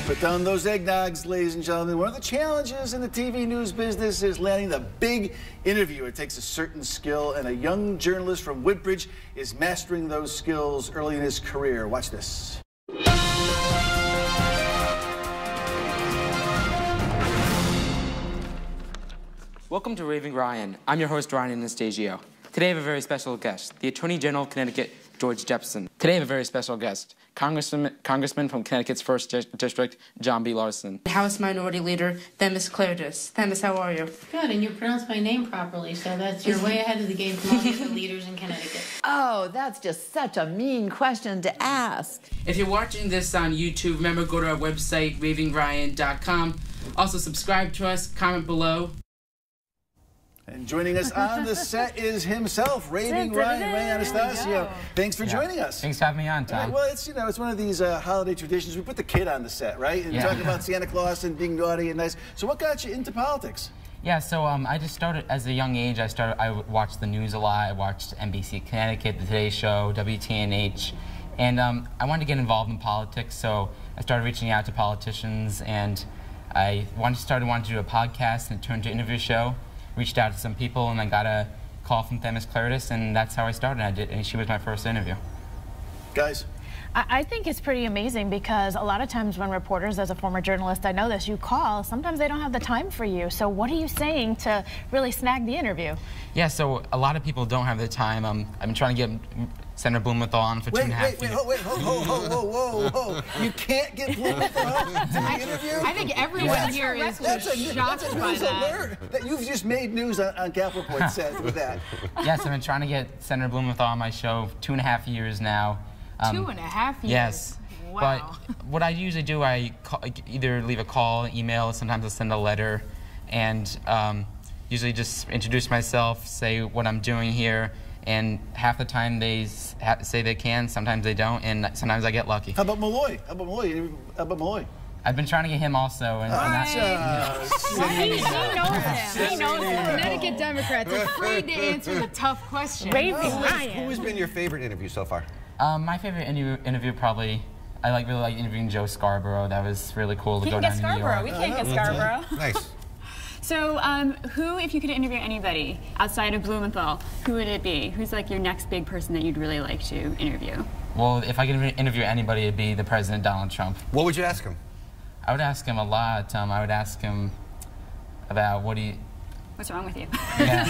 Put down those eggnogs, ladies and gentlemen. One of the challenges in the TV news business is landing the big interview. It takes a certain skill, and a young journalist from Woodbridge is mastering those skills early in his career. Watch this. Welcome to Raving Ryan. I'm your host, Ryan Anastasio. Today I have a very special guest, the Attorney General of Connecticut, George Jepson. Today I have a very special guest, Congressman from Connecticut's 1st District, John B. Larson. House Minority Leader, Themis Claridis. Themis, how are you? Good, and you pronounced my name properly, so you're way ahead of the game from all the other leaders in Connecticut. Oh, that's just such a mean question to ask. If you're watching this on YouTube, remember go to our website, ravingryan.com. Also subscribe to us, comment below. And joining us on the set is himself, Raving Ryan Anastasio. Thanks for joining us. Thanks for having me on, Tom. Well, it's it's one of these holiday traditions. We put the kid on the set, right? And talk about Santa Claus and being naughty and nice. So what got you into politics? Yeah, so I just started as a young age. I watched the news a lot. I watched NBC Connecticut, The Today Show, WTNH, and I wanted to get involved in politics. So I started reaching out to politicians, and I wanted to do a podcast, and it turned to an interview show. Reached out to some people, and I got a call from Themis Claridis, and that's how I started. And she was my first interview. Guys? I think it's pretty amazing because a lot of times when reporters, as a former journalist, I know this, you call, sometimes they don't have the time for you. So what are you saying to really snag the interview? Yeah, so a lot of people don't have the time. I've been trying to get Senator Blumenthal on for 2.5 years. Wait, whoa. You can't get Blumenthal to the interview? I think everyone here is just shocked by that. You've just made news on Capitol Point says with that. Yes, I've been trying to get Senator Blumenthal on my show 2.5 years now. 2.5 years? Yes. Wow. But what I usually do, I either leave a call, email, sometimes I'll send a letter, and usually just introduce myself, say what I'm doing here, and half the time they say they can, sometimes they don't, and sometimes I get lucky. How about Malloy? I've been trying to get him also. And He knows him. Connecticut Democrats are afraid to answer the tough questions. Raving Ryan. Who has been your favorite interview so far? My favorite interview probably, I really like interviewing Joe Scarborough. That was really cool to go down to New York. We can't get Scarborough. Nice. So, who, if you could interview anybody outside of Blumenthal, who would it be? Who's like your next big person that you'd really like to interview? Well, if I could interview anybody, it'd be the President Donald Trump. What would you ask him? I would ask him a lot. I would ask him about What's wrong with you? Yeah.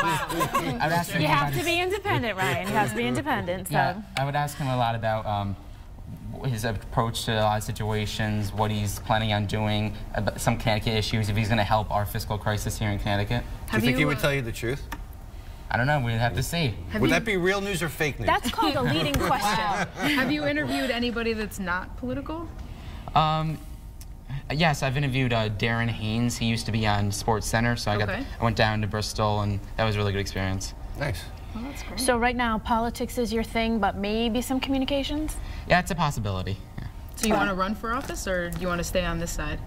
Wow. I would ask him You have to be independent, Ryan. You have to be independent. So. Yeah, I would ask him a lot about his approach to a lot of situations, what he's planning on doing, about some Connecticut issues, if he's going to help our fiscal crisis here in Connecticut. Do you think he would tell you the truth? I don't know. We'd have to see. Would that be real news or fake news? That's called a leading question. Have you interviewed anybody that's not political? Yes, I've interviewed Darren Haynes. He used to be on Sports Center, so I went down to Bristol, and that was a really good experience. Nice. Well, that's great. So right now, politics is your thing, but maybe some communications? Yeah, it's a possibility. Yeah. So you want to run for office, or do you want to stay on this side?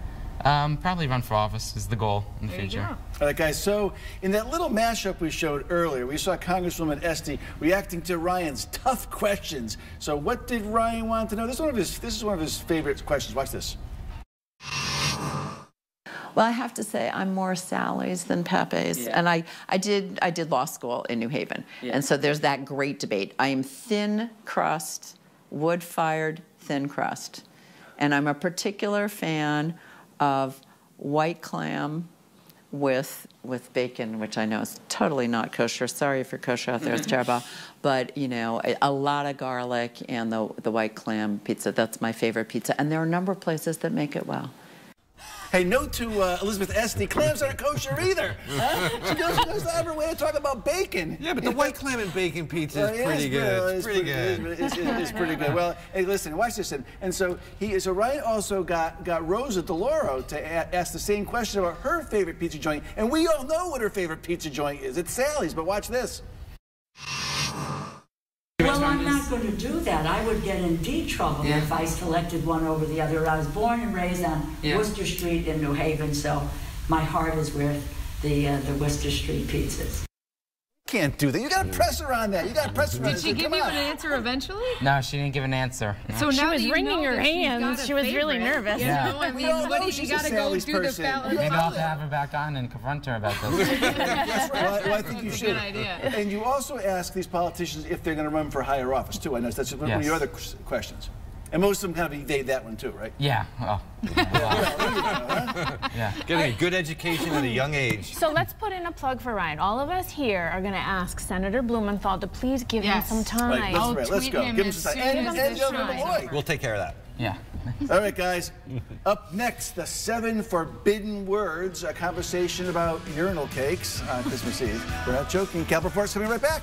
Probably run for office is the goal in the future. There you go. All right, guys, so in that little mashup we showed earlier, we saw Congresswoman Esty reacting to Ryan's tough questions. So what did Ryan want to know? This is one of his favorite questions. Watch this. Well, I have to say I'm more Sally's than Pepe's, and I did law school in New Haven, and so there's that great debate. I am thin crust, wood-fired thin crust, and I'm a particular fan of white clam with bacon, which I know is totally not kosher. Sorry if you're kosher out there, it's terrible. But, you know, a lot of garlic and the white clam pizza. That's my favorite pizza, and there are a number of places that make it well. Hey, note to Elizabeth Esty, clams aren't kosher either. Huh? She goes out of her way to talk about bacon. Yeah, but the white clam and bacon pizza is pretty good. It's pretty good. It's pretty good. Well, hey, listen, watch this. And so Ryan also got Rosa DeLauro to ask the same question about her favorite pizza joint, and we all know what her favorite pizza joint is. It's Sally's, but watch this. Well, I'm not going to do that. I would get in deep trouble if I selected one over the other. I was born and raised on Worcester Street in New Haven, so my heart is with the Worcester Street pizzas. Can't do that. You got to press her on that. You got to press her on that. Did she give you an answer eventually? No, she didn't give an answer. No. So She now was that you wringing know her that she's hands. got a She was really favorite, nervous. You Yeah. know, I mean, what do you got to go do the ballot? Maybe I'll have to have her back on and confront her about this. That's right. Well, I think you should. Good idea. And you also ask these politicians if they're going to run for higher office, too. I know that's one of your other questions. And most of them kind of evade that one, too, right? Yeah. Oh. Yeah. Getting a good education at a young age. So let's put in a plug for Ryan. All of us here are going to ask Senator Blumenthal to please give him some time. Right, let's go. Give him some time. And Governor Malloy. We'll take care of that. Yeah. All right, guys. Up next, the 7 forbidden words, a conversation about urinal cakes on Christmas Eve. We're not joking. Cap Report's coming right back.